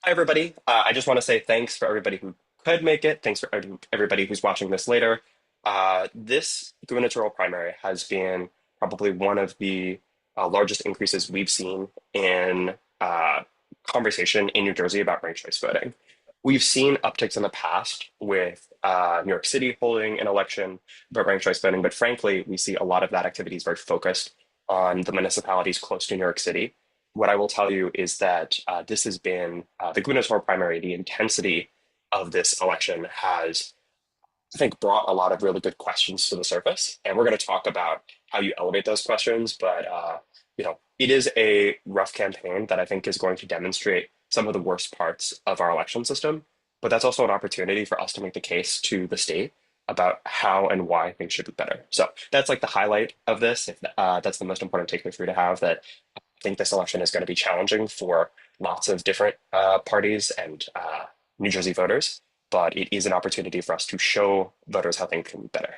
Hi, everybody. I just want to say thanks for everybody who could make it. Thanks for everybody who's watching this later. This gubernatorial primary has been probably one of the largest increases we've seen in conversation in New Jersey about ranked choice voting. We've seen upticks in the past with New York City holding an election about ranked choice voting, but frankly, we see a lot of that activity is very focused on the municipalities close to New York City. What I will tell you is that this has been the gubernatorial primary. The intensity of this election has, I think, brought a lot of really good questions to the surface, and we're going to talk about how you elevate those questions. But it is a rough campaign that I think is going to demonstrate some of the worst parts of our election system. But that's also an opportunity for us to make the case to the state about how and why things should be better. So that's like the highlight of this. If that's the most important takeaway for you to have, that I think this election is going to be challenging for lots of different parties and New Jersey voters, but it is an opportunity for us to show voters how things can be better.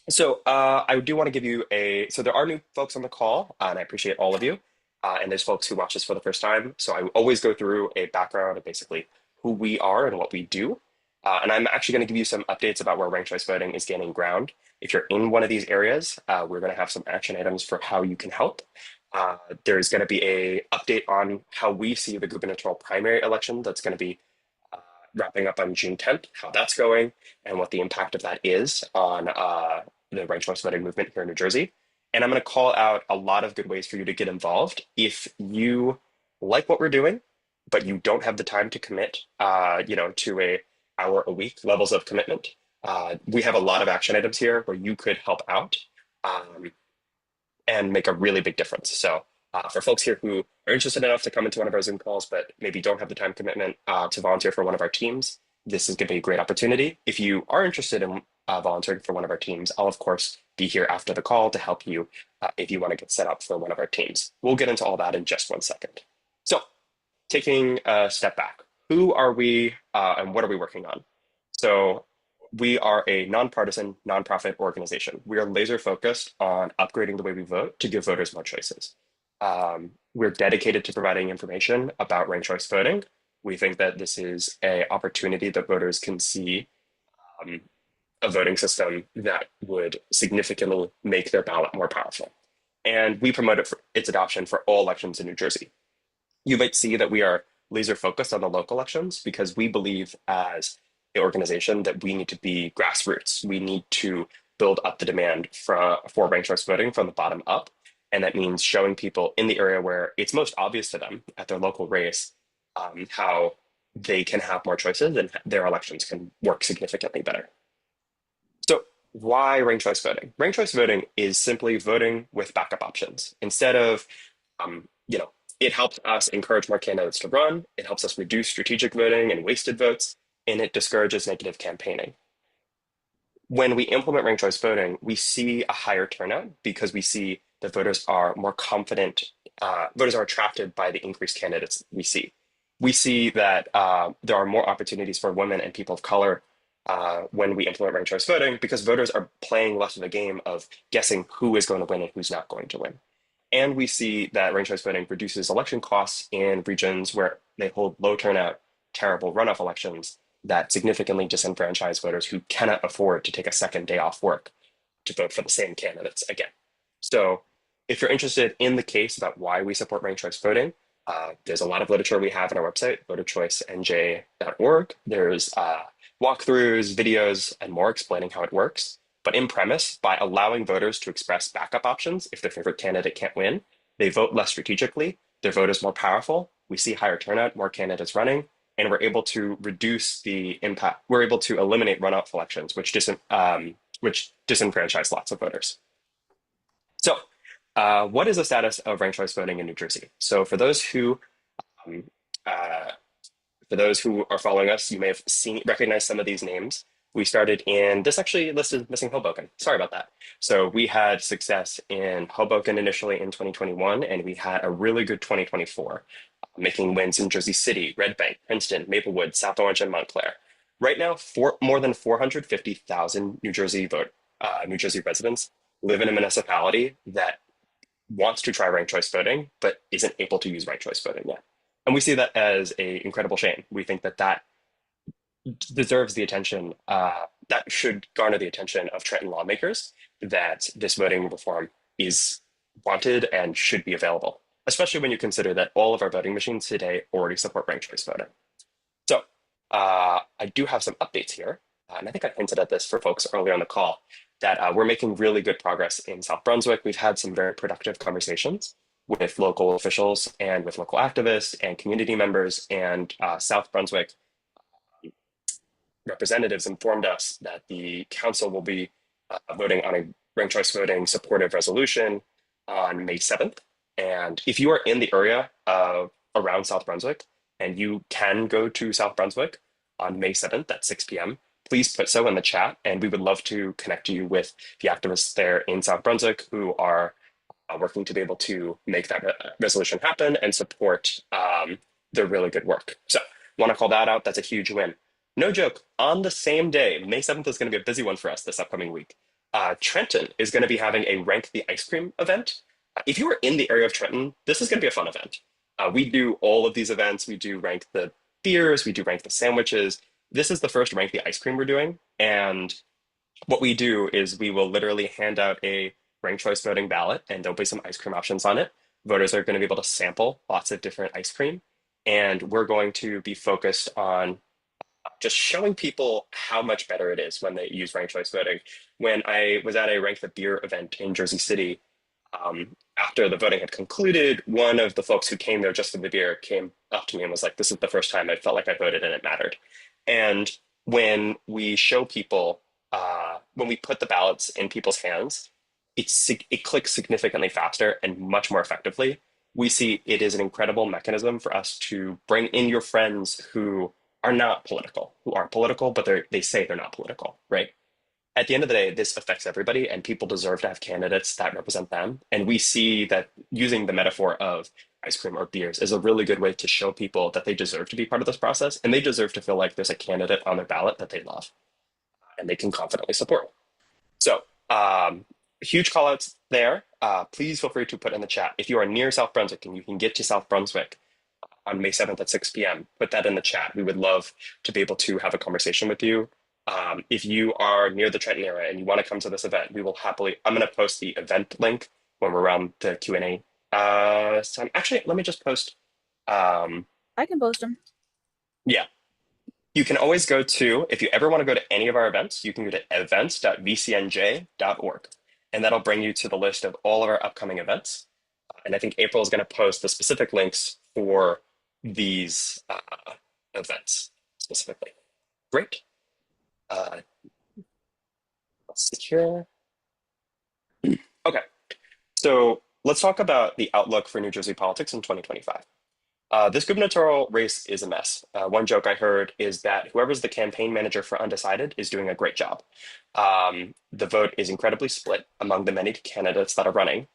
So I do want to give you so there are new folks on the call, and I appreciate all of you. And there's folks who watch this for the first time. So I always go through a background of basically who we are and what we do. And I'm actually going to give you some updates about where ranked choice voting is gaining ground. If you're in one of these areas, we're going to have some action items for how you can help. There's going to be a update on how we see the gubernatorial primary election that's going to be wrapping up on June 10th, how that's going, and what the impact of that is on the ranked choice voting movement here in New Jersey. And I'm going to call out a lot of good ways for you to get involved. If you like what we're doing, but you don't have the time to commit, to a hour a week levels of commitment, we have a lot of action items here where you could help out and make a really big difference. So for folks here who are interested enough to come into one of our Zoom calls, but maybe don't have the time commitment to volunteer for one of our teams, this is going to be a great opportunity. If you are interested in volunteering for one of our teams, I'll of course be here after the call to help you if you want to get set up for one of our teams. We'll get into all that in just 1 second. So taking a step back, who are we and what are we working on? So we are a nonpartisan, nonprofit organization. We are laser focused on upgrading the way we vote to give voters more choices. We're dedicated to providing information about ranked choice voting. We think that this is an opportunity that voters can see a voting system that would significantly make their ballot more powerful. And we promote its adoption for all elections in New Jersey. You might see that we are laser focused on the local elections because we believe as an organization that we need to be grassroots. We need to build up the demand for ranked choice voting from the bottom up. And that means showing people in the area where it's most obvious to them at their local race how they can have more choices and their elections can work significantly better. So why ranked choice voting? Ranked choice voting is simply voting with backup options. Instead of, it helps us encourage more candidates to run. It helps us reduce strategic voting and wasted votes, and it discourages negative campaigning. When we implement ranked choice voting, we see a higher turnout because we see that voters are more confident. Voters are attracted by the increased candidates we see. We see that there are more opportunities for women and people of color when we implement ranked choice voting because voters are playing less of a game of guessing who is going to win and who's not going to win. And we see that ranked choice voting reduces election costs in regions where they hold low turnout, terrible runoff elections that significantly disenfranchise voters who cannot afford to take a second day off work to vote for the same candidates again. So if you're interested in the case about why we support ranked choice voting, there's a lot of literature we have on our website, voterchoicenj.org. There's walkthroughs, videos, and more explaining how it works. But in premise, by allowing voters to express backup options if their favorite candidate can't win, they vote less strategically, their vote is more powerful, we see higher turnout, more candidates running, and we're able to reduce the impact. We're able to eliminate runoff elections, which disenfranchise lots of voters. So what is the status of ranked choice voting in New Jersey? So um, for those who are following us, you may have recognized some of these names. We started in, this actually listed missing Hoboken. Sorry about that. So we had success in Hoboken initially in 2021, and we had a really good 2024, making wins in Jersey City, Red Bank, Princeton, Maplewood, South Orange, and Montclair. Right now, more than 450,000 New Jersey residents live in a municipality that wants to try ranked choice voting, but isn't able to use ranked choice voting yet. And we see that as a incredible shame. We think that that deserves the attention, that should garner the attention of Trenton lawmakers, that this voting reform is wanted and should be available, especially when you consider that all of our voting machines today already support ranked choice voting. So I do have some updates here, and I think I hinted at this for folks earlier on the call, that we're making really good progress in South Brunswick. We've had some very productive conversations with local officials and with local activists and community members, and South Brunswick representatives informed us that the council will be voting on a ranked choice voting supportive resolution on May 7th. And if you are in the area around South Brunswick and you can go to South Brunswick on May 7th at 6 p.m., please put so in the chat. And we would love to connect you with the activists there in South Brunswick who are working to be able to make that resolution happen and support their really good work. So want to call that out. That's a huge win. No joke, on the same day, May 7th is going to be a busy one for us this upcoming week. Trenton is going to be having a Rank the Ice Cream event. If you are in the area of Trenton, this is going to be a fun event. We do all of these events. We do rank the beers, we do rank the sandwiches. This is the first Rank the Ice Cream we're doing. And what we do is we will literally hand out a ranked choice voting ballot, and there'll be some ice cream options on it. Voters are going to be able to sample lots of different ice cream. And we're going to be focused on just showing people how much better it is when they use ranked choice voting. When I was at a Rank the Beer event in Jersey City, after the voting had concluded, one of the folks who came there just for the beer came up to me and was like, "This is the first time I felt like I voted and it mattered." And when we show people, when we put the ballots in people's hands, it clicks significantly faster and much more effectively. We see it is an incredible mechanism for us to bring in your friends who are not political, who aren't political, but they say they're not political, right? At the end of the day, this affects everybody, and people deserve to have candidates that represent them. And we see that using the metaphor of ice cream or beers is a really good way to show people that they deserve to be part of this process, and they deserve to feel like there's a candidate on their ballot that they love and they can confidently support. So, huge call outs there. Please feel free to put in the chat. If you are near South Brunswick and you can get to South Brunswick on May 7th at 6 p.m., put that in the chat. We would love to be able to have a conversation with you. If you are near the Trenton area and you want to come to this event, we will happily, I'm going to post the event link when we're around the Q&A. So actually, let me just post. I can post them. Yeah. You can always go to, if you ever want to go to any of our events, you can go to events.vcnj.org, and that'll bring you to the list of all of our upcoming events. And I think April is going to post the specific links for these events specifically. Great. Let's see here. Okay, so let's talk about the outlook for New Jersey politics in 2025. This gubernatorial race is a mess. One joke I heard is that whoever's the campaign manager for undecided is doing a great job. The vote is incredibly split among the many candidates that are running.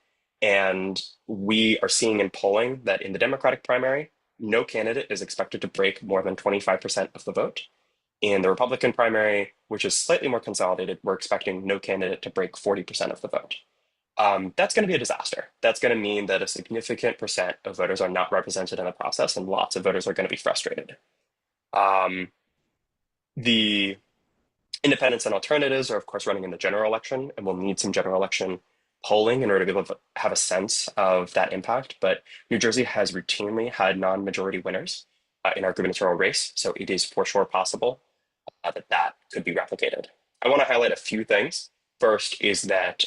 And we are seeing in polling that in the Democratic primary, no candidate is expected to break more than 25% of the vote. In the Republican primary, which is slightly more consolidated, we're expecting no candidate to break 40% of the vote. That's going to be a disaster. That's going to mean that a significant percent of voters are not represented in the process, and lots of voters are going to be frustrated. The independents and alternatives are, of course, running in the general election, and we'll need some general election polling in order to be able to have a sense of that impact. But New Jersey has routinely had non-majority winners in our gubernatorial race, so it is for sure possible that could be replicated. I want to highlight a few things. First is that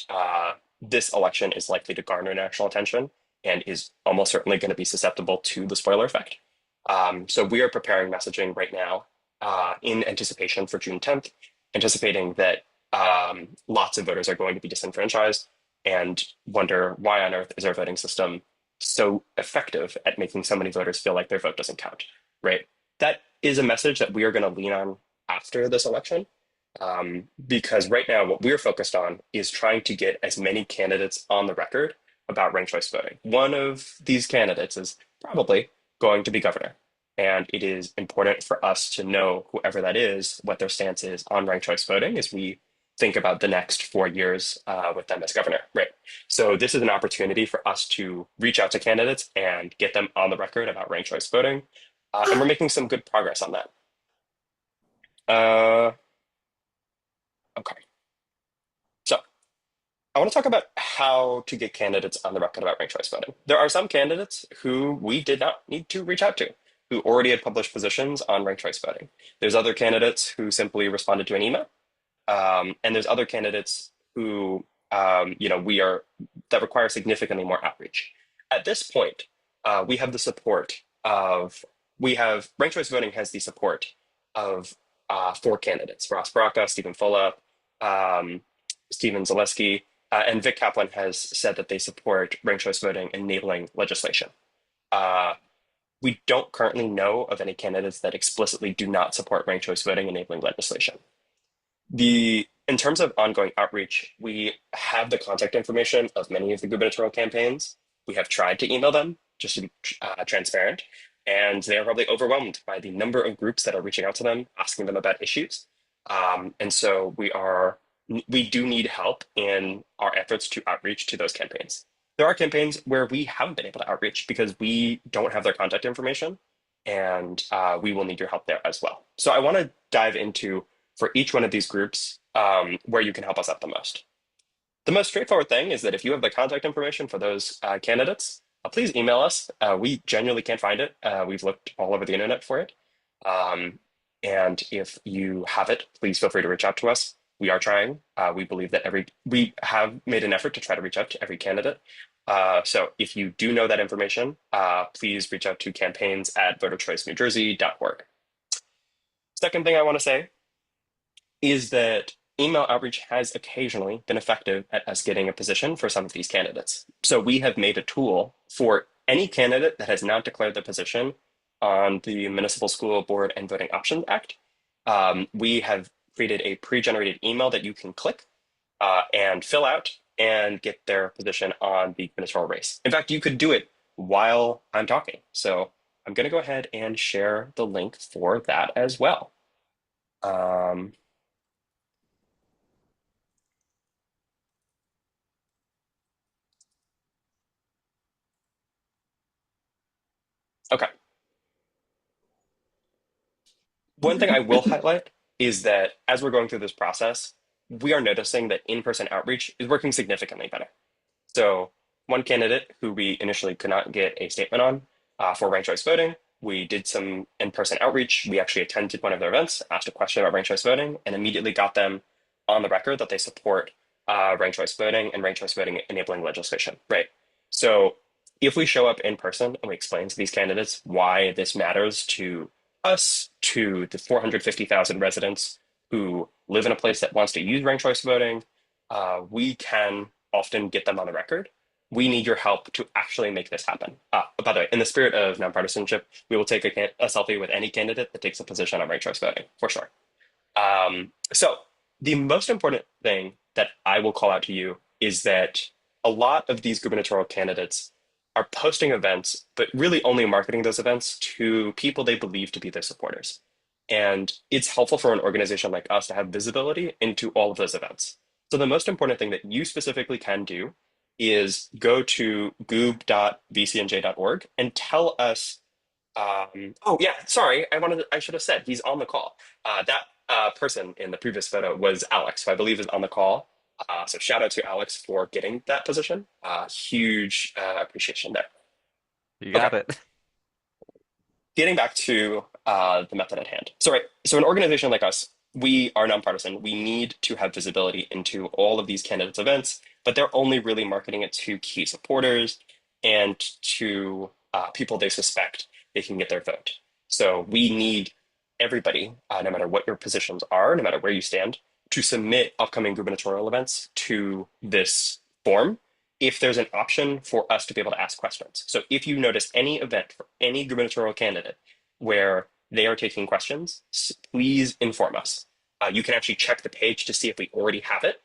this election is likely to garner national attention and is almost certainly going to be susceptible to the spoiler effect. So we are preparing messaging right now in anticipation for June 10th, anticipating that lots of voters are going to be disenfranchised and wonder why on earth is our voting system so effective at making so many voters feel like their vote doesn't count, right? That is a message that we are going to lean on after this election. Because right now what we're focused on is trying to get as many candidates on the record about ranked choice voting. One of these candidates is probably going to be governor. And it is important for us to know, whoever that is, what their stance is on ranked choice voting as we think about the next 4 years with them as governor, right? So this is an opportunity for us to reach out to candidates and get them on the record about ranked choice voting. And we're making some good progress on that. Uh, okay. So I want to talk about how to get candidates on the record about ranked choice voting. There are some candidates who we did not need to reach out to, who already had published positions on ranked choice voting. There's other candidates who simply responded to an email. And there's other candidates who, we are that require significantly more outreach. At this point, we have the support of, we have ranked choice voting has the support of four candidates: Ross Baraka, Stephen Fulla, um, Stephen Zaleski, and Vic Kaplan has said that they support ranked choice voting enabling legislation. Uh, we don't currently know of any candidates that explicitly do not support ranked choice voting enabling legislation. In terms of ongoing outreach, we have the contact information of many of the gubernatorial campaigns. We have tried to email them just to be transparent, and they are probably overwhelmed by the number of groups that are reaching out to them, asking them about issues. And so we do need help in our efforts to outreach to those campaigns. There are campaigns where we haven't been able to outreach because we don't have their contact information, and we will need your help there as well. So I want to dive into for each one of these groups where you can help us out the most. The most straightforward thing is that if you have the contact information for those candidates, please email us. We genuinely can't find it. We've looked all over the internet for it. Um, and if you have it, please feel free to reach out to us. We are trying. We believe that we have made an effort to try to reach out to every candidate. So if you do know that information, please reach out to campaigns@voterchoicenewjersey.org. Second thing I want to say is that email outreach has occasionally been effective at us getting a position for some of these candidates. So we have made a tool for any candidate that has not declared their position on the Municipal School Board and Voting Options Act. We have created a pre-generated email that you can click and fill out and get their position on the gubernatorial race. In fact, you could do it while I'm talking. So I'm going to go ahead and share the link for that as well. Um, okay. One thing I will highlight is that as we're going through this process, we are noticing that in-person outreach is working significantly better. So one candidate who we initially could not get a statement on for ranked choice voting, we did some in-person outreach. We actually attended one of their events, asked a question about ranked choice voting, and immediately got them on the record that they support ranked choice voting and ranked choice voting enabling legislation, right? So if we show up in person and we explain to these candidates why this matters to us, to the 450,000 residents who live in a place that wants to use ranked choice voting, we can often get them on the record. We need your help to actually make this happen. By the way, in the spirit of nonpartisanship, we will take a selfie with any candidate that takes a position on ranked choice voting, for sure. So the most important thing that I will call out to you is that a lot of these gubernatorial candidates are posting events, but really only marketing those events to people they believe to be their supporters. And it's helpful for an organization like us to have visibility into all of those events. So the most important thing that you specifically can do is go to goob.vcnj.org and tell us. Oh yeah, sorry, I should have said he's on the call. That person in the previous photo was Alex, who I believe is on the call. So shout out to Alex for getting that position. Huge appreciation there. You Okay, got it. getting back to the method at hand. So, right, so an organization like us, we are nonpartisan. We need to have visibility into all of these candidates' events, but they're only really marketing it to key supporters and to people they suspect they can get their vote. So we need everybody, no matter what your positions are, no matter where you stand, to submit upcoming gubernatorial events to this form if there's an option for us to be able to ask questions. So if you notice any event for any gubernatorial candidate where they are taking questions, please inform us. You can actually check the page to see if we already have it.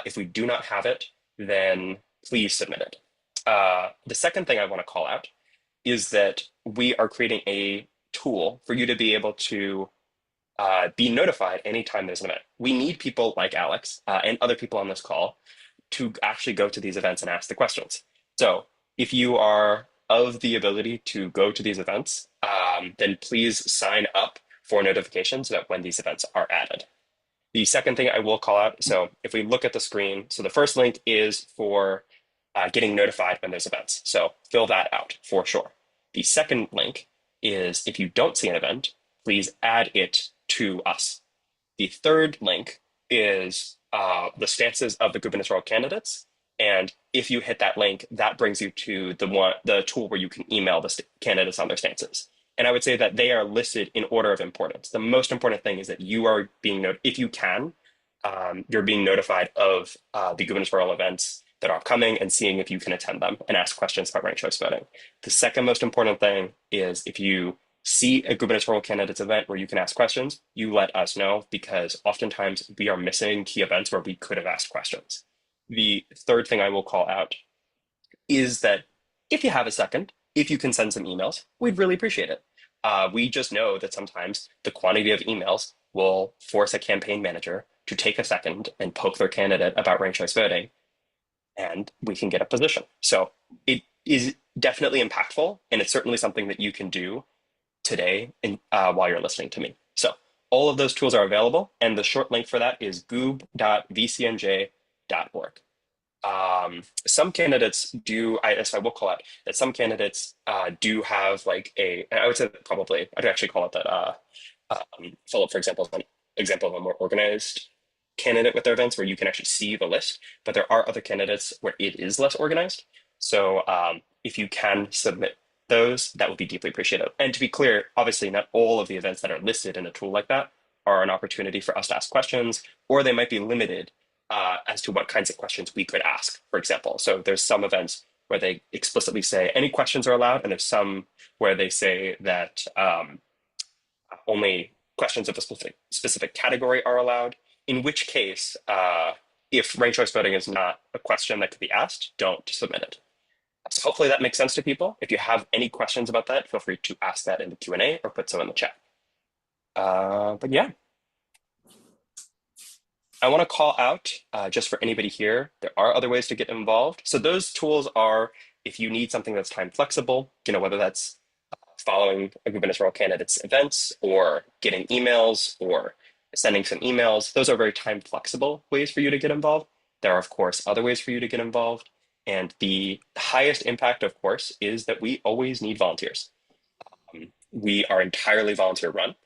If we do not have it, then please submit it. The second thing I want to call out is that we are creating a tool for you to be able to be notified anytime there's an event. We need people like Alex and other people on this call to actually go to these events and ask the questions. So if you are of the ability to go to these events, then please sign up for notifications about when these events are added. The second thing I will call out, so if we look at the screen, so the first link is for getting notified when there's events. So fill that out for sure. The second link is if you don't see an event, please add it to us. The third link is the stances of the gubernatorial candidates. And if you hit that link, that brings you to the tool where you can email the candidates on their stances. And I would say that they are listed in order of importance. The most important thing is that you are being if you can, you're being notified of the gubernatorial events that are coming and seeing if you can attend them and ask questions about ranked choice voting. The second most important thing is if you see a gubernatorial candidates event where you can ask questions, you let us know because oftentimes we are missing key events where we could have asked questions. The third thing I will call out is that if you have a second, if you can send some emails, we'd really appreciate it. We just know that sometimes the quantity of emails will force a campaign manager to take a second and poke their candidate about ranked choice voting, and we can get a position. So it is definitely impactful, and it's certainly something that you can do today while you're listening to me. So all of those tools are available, and the short link for that is goob.vcnj.org. Some candidates do, I will call out that some candidates do have like I would say probably, I'd actually call it that Philip, for example, is an example of a more organized candidate with their events where you can actually see the list, but there are other candidates where it is less organized. So if you can submit those, that would be deeply appreciated. And to be clear, obviously not all of the events that are listed in a tool like that are an opportunity for us to ask questions, or they might be limited as to what kinds of questions we could ask, for example. So there's some events where they explicitly say any questions are allowed, and there's some where they say that only questions of a specific category are allowed, in which case, if ranked choice voting is not a question that could be asked, don't submit it. So hopefully that makes sense to people. If you have any questions about that, feel free to ask that in the Q&A or put some in the chat. But yeah, I want to call out just for anybody here, there are other ways to get involved. So those tools are, if you need something that's time flexible, whether that's following a gubernatorial candidate's events or getting emails or sending some emails, those are very time flexible ways for you to get involved. There are, of course, other ways for you to get involved. And the highest impact, of course, is that we always need volunteers. We are entirely volunteer run.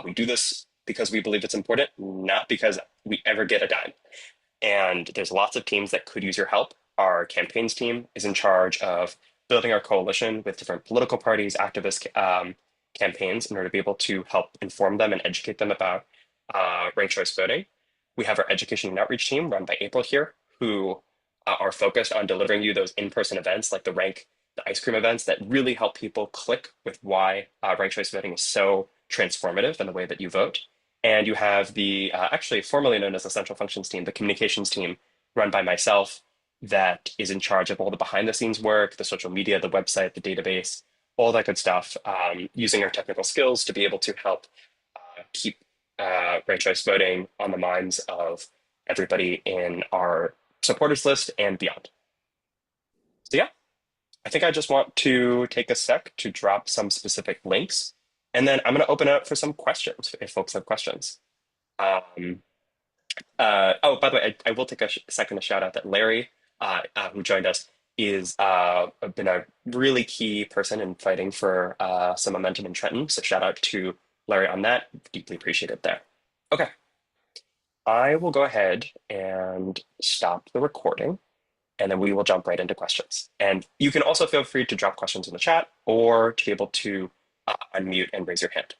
We do this because we believe it's important, not because we ever get a dime. And there's lots of teams that could use your help. Our campaigns team is in charge of building our coalition with different political parties, activist campaigns in order to be able to help inform them and educate them about ranked choice voting. We have our education and outreach team run by April here, who are focused on delivering you those in-person events like the ice cream events that really help people click with why ranked choice voting is so transformative in the way that you vote. And you have the actually formerly known as the central functions team, the communications team run by myself that is in charge of all the behind the scenes work, the social media, the website, the database, all that good stuff, using our technical skills to be able to help keep ranked choice voting on the minds of everybody in our supporters list and beyond. So yeah, I think I just want to take a sec to drop some specific links, and then I'm going to open it up for some questions if folks have questions. Oh, by the way, I will take a second to shout out that Larry, who joined us, is been a really key person in fighting for some momentum in Trenton. So shout out to Larry on that. Deeply appreciated there. Okay, I will go ahead and stop the recording, and then we will jump right into questions. And you can also feel free to drop questions in the chat or to be able to unmute and raise your hand.